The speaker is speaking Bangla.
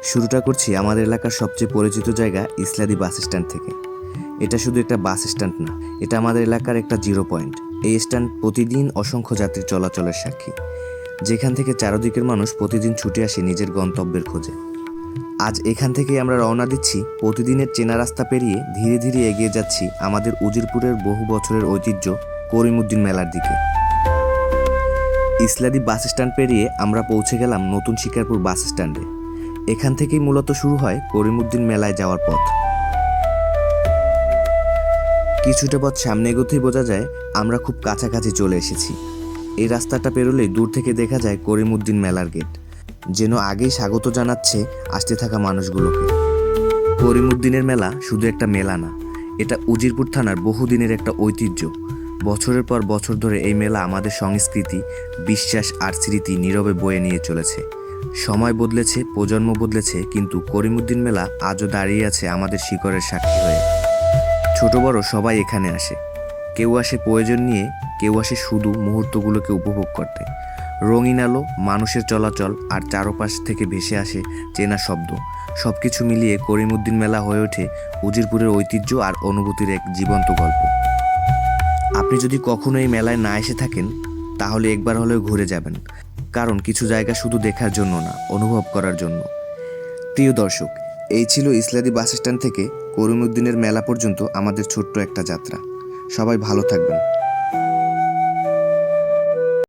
শুরুটা করছি আমাদের এলাকার সবচেয়ে পরিচিত জায়গা ইসলাদি বাস স্ট্যান্ড থেকে। এটা শুধু একটা বাস স্ট্যান্ড না, এটা আমাদের এলাকার একটা জিরো পয়েন্ট। এই স্ট্যান্ড প্রতিদিন অসংখ্য যাত্রী চলাচলের সাক্ষী, যেখান থেকে চারদিকের মানুষ প্রতিদিন ছুটে আসে নিজের গন্তব্যের খোঁজে। আজ এখান থেকেই আমরা রওনা দিচ্ছি, প্রতিদিনের চেনা রাস্তা পেরিয়ে ধীরে ধীরে এগিয়ে যাচ্ছি আমাদের উজিরপুরের বহু বছরের ঐতিহ্য করিমউদ্দিন মেলার দিকে। ইসলাদি বাস স্ট্যান্ড পেরিয়ে আমরা পৌঁছে গেলাম নতুন শিকারপুর বাস স্ট্যান্ডে। এখান থেকেই মূলত শুরু হয় করিমউদ্দিন মেলায় যাওয়ার পথ। কিছুটা পথ সামনে এগোতেই বোঝা যায় আমরা খুব কাছাকাছি চলে এসেছি। এই রাস্তাটা পেরোলেই দূর থেকে দেখা যায় করিমউদ্দিন মেলার গেট, যেন আগেই স্বাগত জানাচ্ছে আসতে থাকা মানুষগুলোকে। করিমউদ্দিনের মেলা শুধু একটা মেলা না, এটা উজিরপুর থানার বহুদিনের একটা ঐতিহ্য। বছরের পর বছর ধরে এই মেলা আমাদের সংস্কৃতি, বিশ্বাস আর স্মৃতি নীরবে বয়ে নিয়ে চলেছে। সময় বদলেছে, প্রজন্ম বদলেছে, কিন্তু করিমউদ্দিন মেলা আজও দাঁড়িয়ে আছে আমাদের শিকড়ের সাক্ষী হয়ে। ছোট বড় সবাই এখানে আসে, কেউ আসে প্রয়োজন নিয়ে, কেউ আসে শুধু মুহূর্তগুলোকে উপভোগ করতে। রঙিন আলো, মানুষের চলাচল আর চারপাশ থেকে ভেসে আসে চেনা শব্দ, সব কিছু মিলিয়ে করিমউদ্দিন মেলা হয়ে ওঠে উজিরপুরের ঐতিহ্য আর অনুভূতির এক জীবন্ত গল্প। আপনি যদি কখনো এই মেলায় না এসে থাকেন, তাহলে একবার হলেও ঘুরে যাবেন, কারণ কিছু জায়গা শুধু দেখার জন্য না, অনুভব করার জন্য। প্রিয় দর্শক, এই ছিল ইসলাদি বাস স্ট্যান্ড থেকে করিমউদ্দিনের মেলা পর্যন্ত আমাদের ছোট্ট একটা যাত্রা। সবাই ভালো থাকবেন।